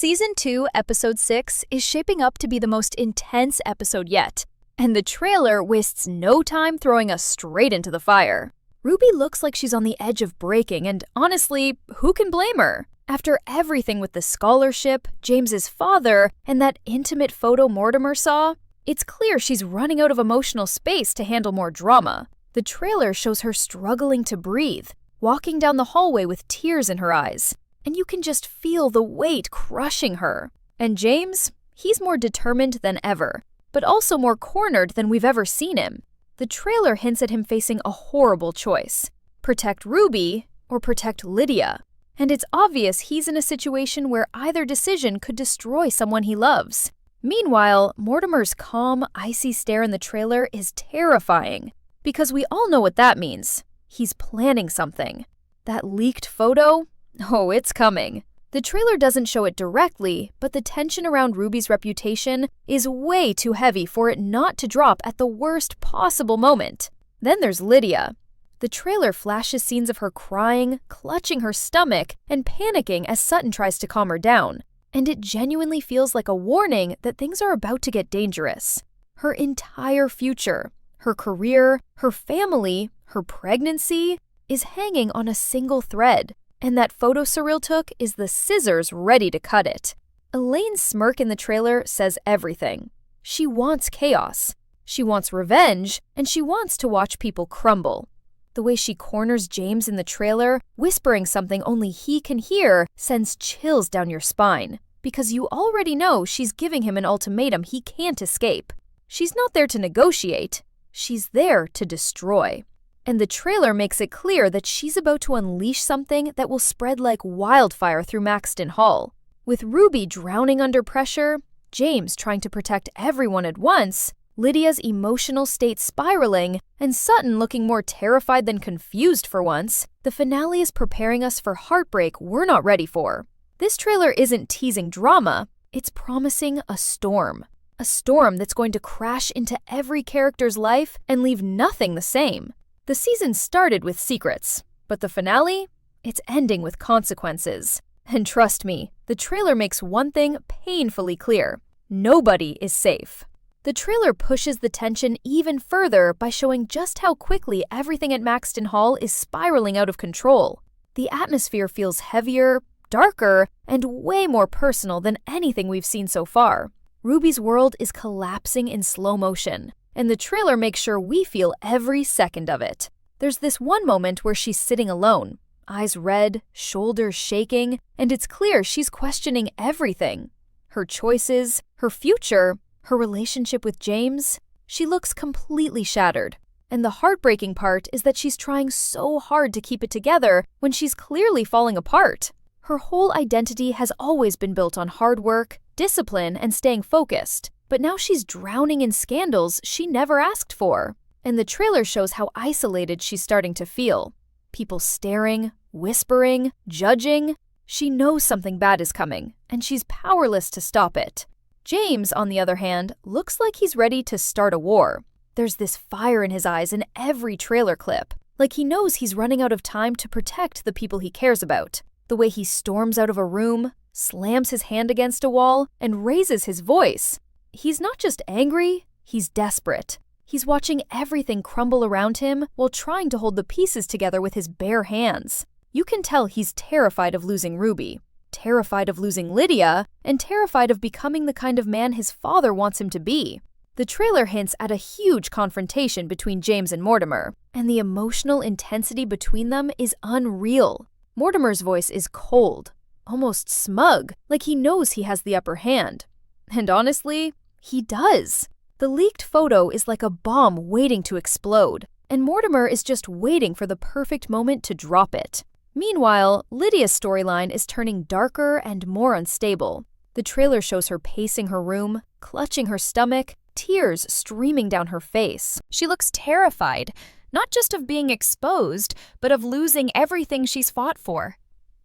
Season 2, Episode 6 is shaping up to be the most intense episode yet, and the trailer wastes no time throwing us straight into the fire. Ruby looks like she's on the edge of breaking, and honestly, who can blame her? After everything with the scholarship, James's father, and that intimate photo Mortimer saw, it's clear she's running out of emotional space to handle more drama. The trailer shows her struggling to breathe, walking down the hallway with tears in her eyes, and you can just feel the weight crushing her. And James, he's more determined than ever, but also more cornered than we've ever seen him. The trailer hints at him facing a horrible choice: protect Ruby or protect Lydia. And it's obvious he's in a situation where either decision could destroy someone he loves. Meanwhile, Mortimer's calm, icy stare in the trailer is terrifying, because we all know what that means. He's planning something. That leaked photo? Oh, it's coming. The trailer doesn't show it directly, but the tension around Ruby's reputation is way too heavy for it not to drop at the worst possible moment. Then there's Lydia. The trailer flashes scenes of her crying, clutching her stomach, and panicking as Sutton tries to calm her down. And it genuinely feels like a warning that things are about to get dangerous. Her entire future, her career, her family, her pregnancy is hanging on a single thread. And that photo Cyril took is the scissors ready to cut it. Elaine's smirk in the trailer says everything. She wants chaos. She wants revenge, and she wants to watch people crumble. The way she corners James in the trailer, whispering something only he can hear, sends chills down your spine, because you already know she's giving him an ultimatum he can't escape. She's not there to negotiate. She's there to destroy. And the trailer makes it clear that she's about to unleash something that will spread like wildfire through Maxton Hall. With Ruby drowning under pressure, James trying to protect everyone at once, Lydia's emotional state spiraling, and Sutton looking more terrified than confused for once, the finale is preparing us for heartbreak we're not ready for. This trailer isn't teasing drama, it's promising a storm. A storm that's going to crash into every character's life and leave nothing the same. The season started with secrets, but the finale? It's ending with consequences. And trust me, the trailer makes one thing painfully clear: nobody is safe. The trailer pushes the tension even further by showing just how quickly everything at Maxton Hall is spiraling out of control. The atmosphere feels heavier, darker, and way more personal than anything we've seen so far. Ruby's world is collapsing in slow motion, and the trailer makes sure we feel every second of it. There's this one moment where she's sitting alone, eyes red, shoulders shaking, and it's clear she's questioning everything. Her choices, her future, her relationship with James. She looks completely shattered. And the heartbreaking part is that she's trying so hard to keep it together when she's clearly falling apart. Her whole identity has always been built on hard work, discipline, and staying focused. But now she's drowning in scandals she never asked for. And the trailer shows how isolated she's starting to feel. People staring, whispering, judging. She knows something bad is coming, and she's powerless to stop it. James, on the other hand, looks like he's ready to start a war. There's this fire in his eyes in every trailer clip, like he knows he's running out of time to protect the people he cares about. The way he storms out of a room, slams his hand against a wall, and raises his voice. He's not just angry, he's desperate. He's watching everything crumble around him while trying to hold the pieces together with his bare hands. You can tell he's terrified of losing Ruby, terrified of losing Lydia, and terrified of becoming the kind of man his father wants him to be. The trailer hints at a huge confrontation between James and Mortimer, and the emotional intensity between them is unreal. Mortimer's voice is cold, almost smug, like he knows he has the upper hand. And honestly, he does. The leaked photo is like a bomb waiting to explode, and Mortimer is just waiting for the perfect moment to drop it. Meanwhile, Lydia's storyline is turning darker and more unstable. The trailer shows her pacing her room, clutching her stomach, tears streaming down her face. She looks terrified, not just of being exposed, but of losing everything she's fought for.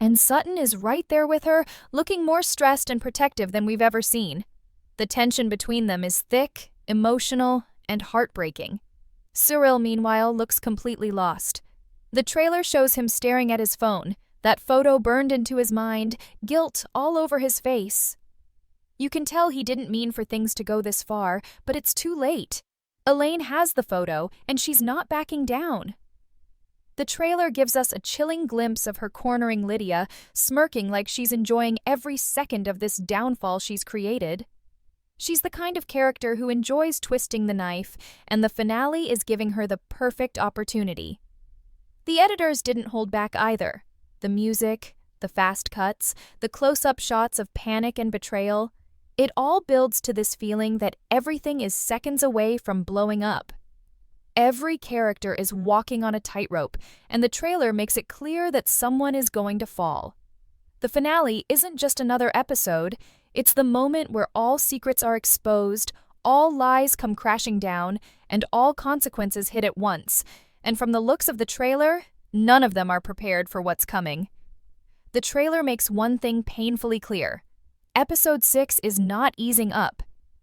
And Sutton is right there with her, looking more stressed and protective than we've ever seen. The tension between them is thick, emotional, and heartbreaking. Cyril, meanwhile, looks completely lost. The trailer shows him staring at his phone, That photo burned into his mind, guilt all over his face. You can tell he didn't mean for things to go this far, but it's too late. Elaine has the photo, and she's not backing down. The trailer gives us a chilling glimpse of her cornering Lydia, smirking like she's enjoying every second of this downfall she's created. She's the kind of character who enjoys twisting the knife, and the finale is giving her the perfect opportunity. The editors didn't hold back either. The music, the fast cuts, the close-up shots of panic and betrayal, it all builds to this feeling that everything is seconds away from blowing up. Every character is walking on a tightrope, and the trailer makes it clear that someone is going to fall. The finale isn't just another episode, it's the moment where all secrets are exposed, all lies come crashing down, and all consequences hit at once. And from the looks of the trailer, none of them are prepared for what's coming. The trailer makes one thing painfully clear. Episode 6 is not easing up.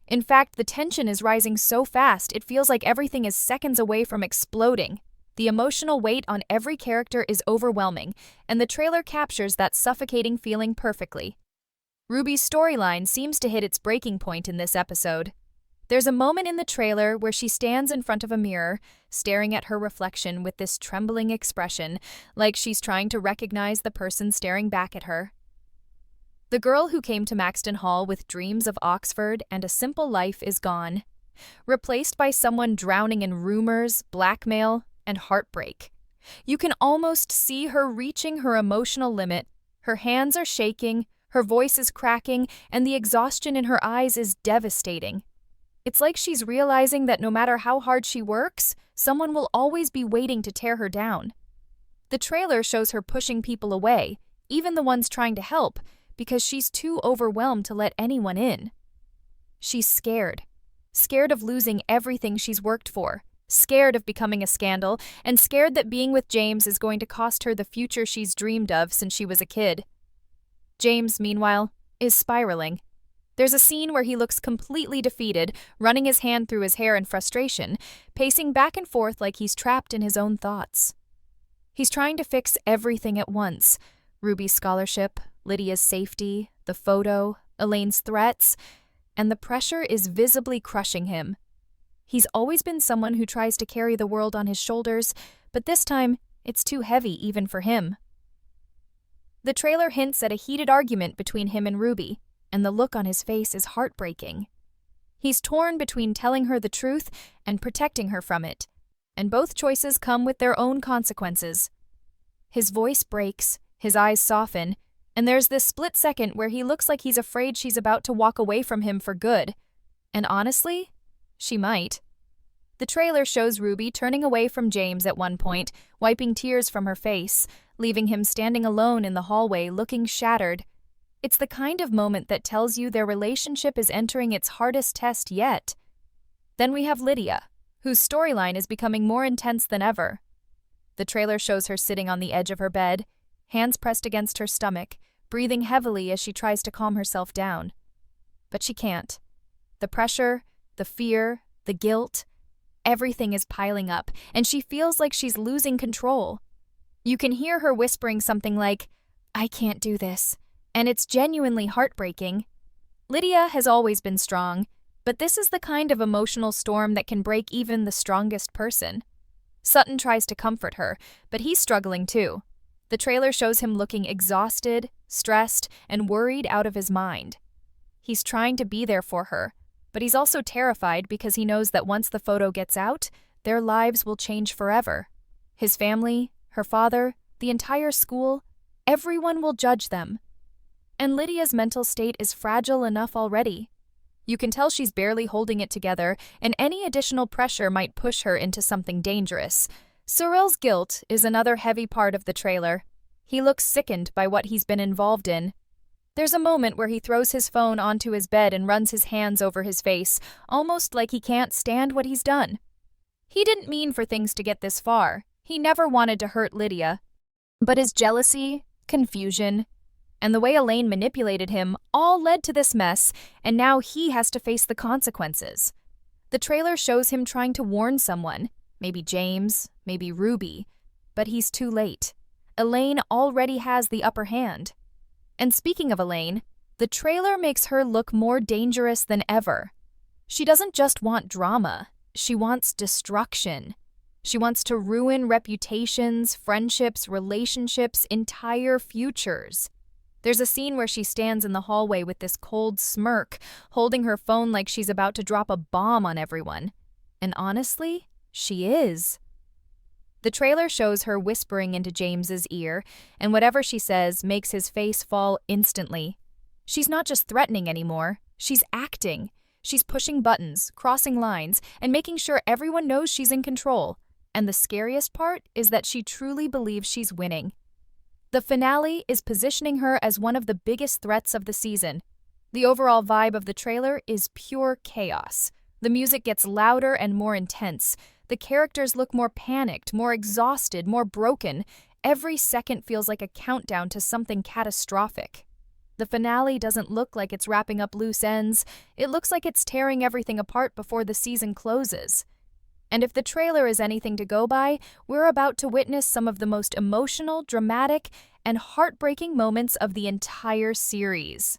In fact, the tension is rising so fast it feels like everything is seconds away from exploding. The emotional weight on every character is overwhelming, and the trailer captures that suffocating feeling perfectly. Ruby's storyline seems to hit its breaking point in this episode. There's a moment in the trailer where she stands in front of a mirror, staring at her reflection with this trembling expression, like she's trying to recognize the person staring back at her. The girl who came to Maxton Hall with dreams of Oxford and a simple life is gone, replaced by someone drowning in rumors, blackmail, and heartbreak. You can almost see her reaching her emotional limit. Her hands are shaking, her voice is cracking, and the exhaustion in her eyes is devastating. It's like she's realizing that no matter how hard she works, someone will always be waiting to tear her down. The trailer shows her pushing people away, even the ones trying to help, because she's too overwhelmed to let anyone in. She's scared of losing everything she's worked for, scared of becoming a scandal, and scared that being with James is going to cost her the future she's dreamed of since she was a kid. James, meanwhile, is spiraling. There's a scene where he looks completely defeated, running his hand through his hair in frustration, pacing back and forth like he's trapped in his own thoughts. He's trying to fix everything at once: Ruby's scholarship, Lydia's safety, the photo, Elaine's threats, and the pressure is visibly crushing him. He's always been someone who tries to carry the world on his shoulders, but this time, it's too heavy even for him. The trailer hints at a heated argument between him and Ruby, and the look on his face is heartbreaking. He's torn between telling her the truth and protecting her from it, and both choices come with their own consequences. His voice breaks, his eyes soften, and there's this split second where he looks like he's afraid she's about to walk away from him for good. And honestly, she might. The trailer shows Ruby turning away from James at one point, wiping tears from her face, leaving him standing alone in the hallway looking shattered. It's the kind of moment that tells you their relationship is entering its hardest test yet. Then we have Lydia, whose storyline is becoming more intense than ever. The trailer shows her sitting on the edge of her bed, hands pressed against her stomach, breathing heavily as she tries to calm herself down. But she can't. The pressure, the fear, the guilt, everything is piling up, and she feels like she's losing control. You can hear her whispering something like, "I can't do this," and it's genuinely heartbreaking. Lydia has always been strong, but this is the kind of emotional storm that can break even the strongest person. Sutton tries to comfort her, but he's struggling too. The trailer shows him looking exhausted, stressed, and worried out of his mind. He's trying to be there for her, but he's also terrified because he knows that once the photo gets out, their lives will change forever. His family, her father, the entire school, everyone will judge them. And Lydia's mental state is fragile enough already. You can tell she's barely holding it together, and any additional pressure might push her into something dangerous. Cyril's guilt is another heavy part of the trailer. He looks sickened by what he's been involved in. There's a moment where he throws his phone onto his bed and runs his hands over his face, almost like he can't stand what he's done. He didn't mean for things to get this far. He never wanted to hurt Lydia. But his jealousy, confusion, and the way Elaine manipulated him all led to this mess, and now he has to face the consequences. The trailer shows him trying to warn someone, maybe James, maybe Ruby, but he's too late. Elaine already has the upper hand. And speaking of Elaine, the trailer makes her look more dangerous than ever. She doesn't just want drama, she wants destruction. She wants to ruin reputations, friendships, relationships, entire futures. There's a scene where she stands in the hallway with this cold smirk, holding her phone like she's about to drop a bomb on everyone. And honestly, she is. The trailer shows her whispering into James's ear, and whatever she says makes his face fall instantly. She's not just threatening anymore, she's acting. She's pushing buttons, crossing lines, and making sure everyone knows she's in control. And the scariest part is that she truly believes she's winning. The finale is positioning her as one of the biggest threats of the season. The overall vibe of the trailer is pure chaos. The music gets louder and more intense. The characters look more panicked, more exhausted, more broken. Every second feels like a countdown to something catastrophic. The finale doesn't look like it's wrapping up loose ends. It looks like it's tearing everything apart before the season closes. And if the trailer is anything to go by, we're about to witness some of the most emotional, dramatic, and heartbreaking moments of the entire series.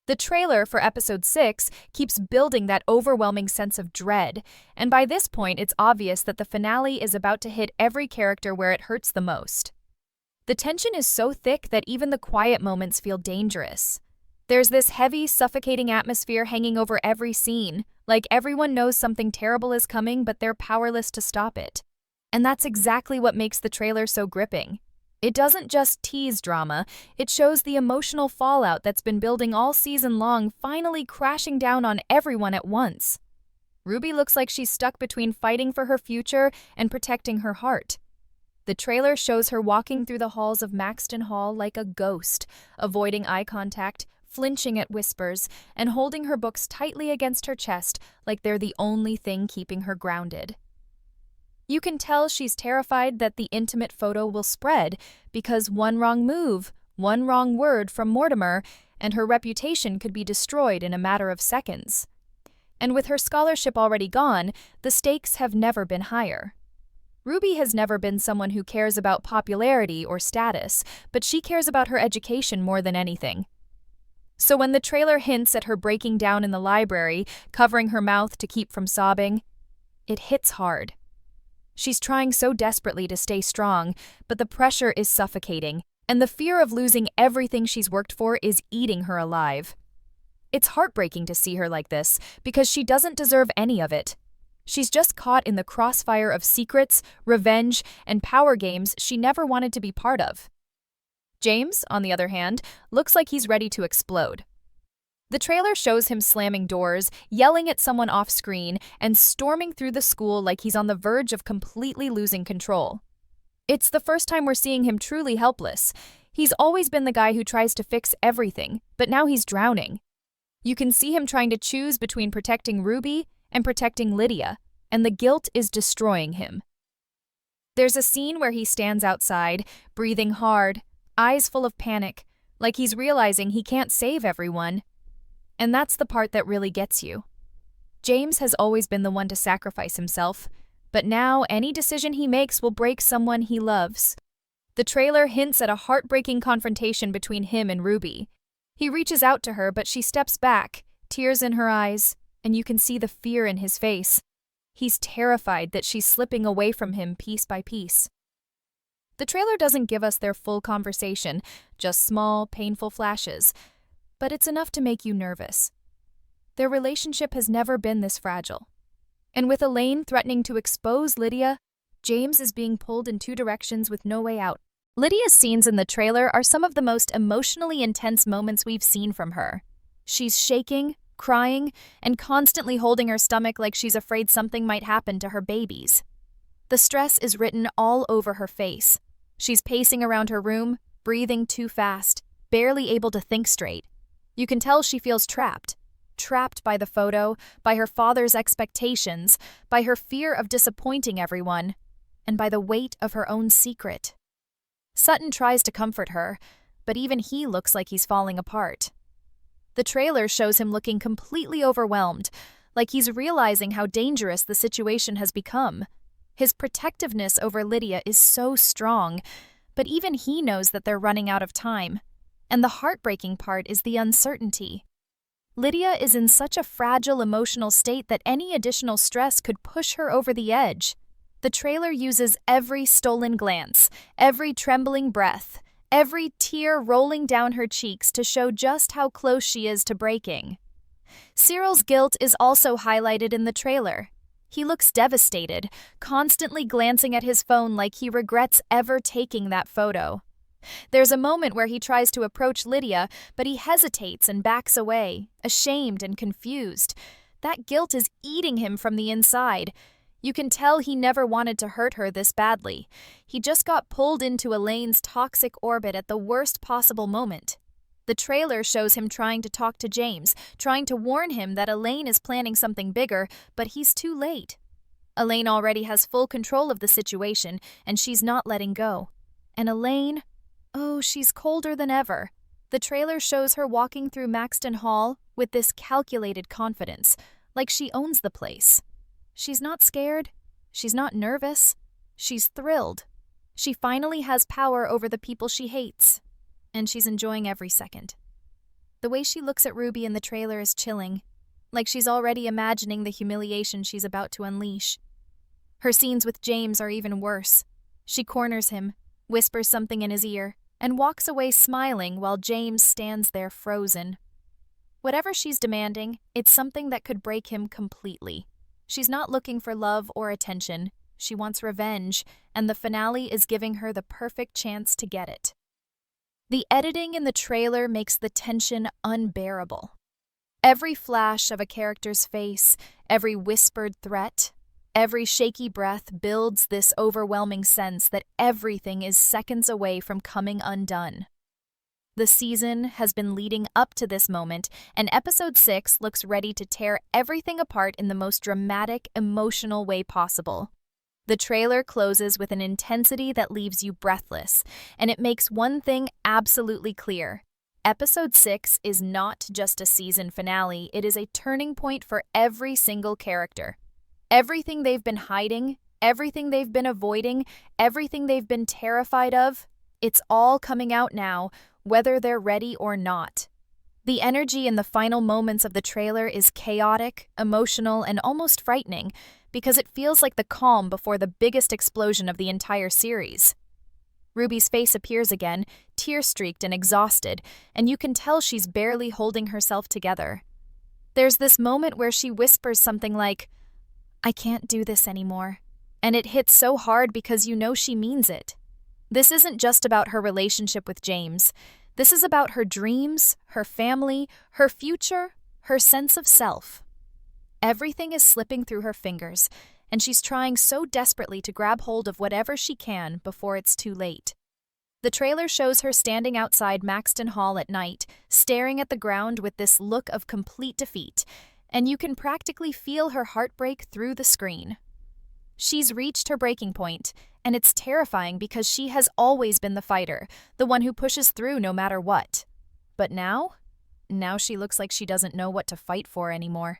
The trailer for episode 6 keeps building that overwhelming sense of dread, and by this point it's obvious that the finale is about to hit every character where it hurts the most. The tension is so thick that even the quiet moments feel dangerous. There's this heavy, suffocating atmosphere hanging over every scene, like everyone knows something terrible is coming but they're powerless to stop it. And that's exactly what makes the trailer so gripping. It doesn't just tease drama, it shows the emotional fallout that's been building all season long finally crashing down on everyone at once. Ruby looks like she's stuck between fighting for her future and protecting her heart. The trailer shows her walking through the halls of Maxton Hall like a ghost, avoiding eye contact, flinching at whispers, and holding her books tightly against her chest like they're the only thing keeping her grounded. You can tell she's terrified that the intimate photo will spread because one wrong move, one wrong word from Mortimer, and her reputation could be destroyed in a matter of seconds. And with her scholarship already gone, the stakes have never been higher. Ruby has never been someone who cares about popularity or status, but she cares about her education more than anything. So when the trailer hints at her breaking down in the library, covering her mouth to keep from sobbing, it hits hard. She's trying so desperately to stay strong, but the pressure is suffocating, and the fear of losing everything she's worked for is eating her alive. It's heartbreaking to see her like this, because she doesn't deserve any of it. She's just caught in the crossfire of secrets, revenge, and power games she never wanted to be part of. James, on the other hand, looks like he's ready to explode. The trailer shows him slamming doors, yelling at someone off-screen, and storming through the school like he's on the verge of completely losing control. It's the first time we're seeing him truly helpless. He's always been the guy who tries to fix everything, but now he's drowning. You can see him trying to choose between protecting Ruby and protecting Lydia, and the guilt is destroying him. There's a scene where he stands outside, breathing hard, eyes full of panic, like he's realizing he can't save everyone. And that's the part that really gets you. James has always been the one to sacrifice himself, but now any decision he makes will break someone he loves. The trailer hints at a heartbreaking confrontation between him and Ruby. He reaches out to her, but she steps back, tears in her eyes, and you can see the fear in his face. He's terrified that she's slipping away from him piece by piece. The trailer doesn't give us their full conversation, just small, painful flashes, but it's enough to make you nervous. Their relationship has never been this fragile. And with Elaine threatening to expose Lydia, James is being pulled in two directions with no way out. Lydia's scenes in the trailer are some of the most emotionally intense moments we've seen from her. She's shaking, crying, and constantly holding her stomach like she's afraid something might happen to her babies. The stress is written all over her face. She's pacing around her room, breathing too fast, barely able to think straight. You can tell she feels trapped by the photo, by her father's expectations, by her fear of disappointing everyone, and by the weight of her own secret. Sutton tries to comfort her, but even he looks like he's falling apart. The trailer shows him looking completely overwhelmed, like he's realizing how dangerous the situation has become. His protectiveness over Lydia is so strong, but even he knows that they're running out of time. And the heartbreaking part is the uncertainty. Lydia is in such a fragile emotional state that any additional stress could push her over the edge. The trailer uses every stolen glance, every trembling breath, every tear rolling down her cheeks to show just how close she is to breaking. Cyril's guilt is also highlighted in the trailer. He looks devastated, constantly glancing at his phone like he regrets ever taking that photo. There's a moment where he tries to approach Lydia, but he hesitates and backs away, ashamed and confused. That guilt is eating him from the inside. You can tell he never wanted to hurt her this badly. He just got pulled into Elaine's toxic orbit at the worst possible moment. The trailer shows him trying to talk to James, trying to warn him that Elaine is planning something bigger, but he's too late. Elaine already has full control of the situation, and she's not letting go. And Elaine, oh, she's colder than ever. The trailer shows her walking through Maxton Hall with this calculated confidence, like she owns the place. She's not scared. She's not nervous. She's thrilled. She finally has power over the people she hates, and she's enjoying every second. The way she looks at Ruby in the trailer is chilling, like she's already imagining the humiliation she's about to unleash. Her scenes with James are even worse. She corners him, whispers something in his ear, and walks away smiling while James stands there frozen. Whatever she's demanding, it's something that could break him completely. She's not looking for love or attention. She wants revenge, and the finale is giving her the perfect chance to get it. The editing in the trailer makes the tension unbearable. Every flash of a character's face, every whispered threat, every shaky breath builds this overwhelming sense that everything is seconds away from coming undone. The season has been leading up to this moment, and episode 6 looks ready to tear everything apart in the most dramatic, emotional way possible. The trailer closes with an intensity that leaves you breathless, and it makes one thing absolutely clear. Episode 6 is not just a season finale, it is a turning point for every single character. Everything they've been hiding, everything they've been avoiding, everything they've been terrified of, it's all coming out now, whether they're ready or not. The energy in the final moments of the trailer is chaotic, emotional, and almost frightening, because it feels like the calm before the biggest explosion of the entire series. Ruby's face appears again, tear-streaked and exhausted, and you can tell she's barely holding herself together. There's this moment where she whispers something like, "I can't do this anymore," and it hits so hard because you know she means it. This isn't just about her relationship with James. This is about her dreams, her family, her future, her sense of self. Everything is slipping through her fingers, and she's trying so desperately to grab hold of whatever she can before it's too late. The trailer shows her standing outside Maxton Hall at night, staring at the ground with this look of complete defeat, and you can practically feel her heart break through the screen. She's reached her breaking point, and it's terrifying because she has always been the fighter, the one who pushes through no matter what. But now she looks like she doesn't know what to fight for anymore.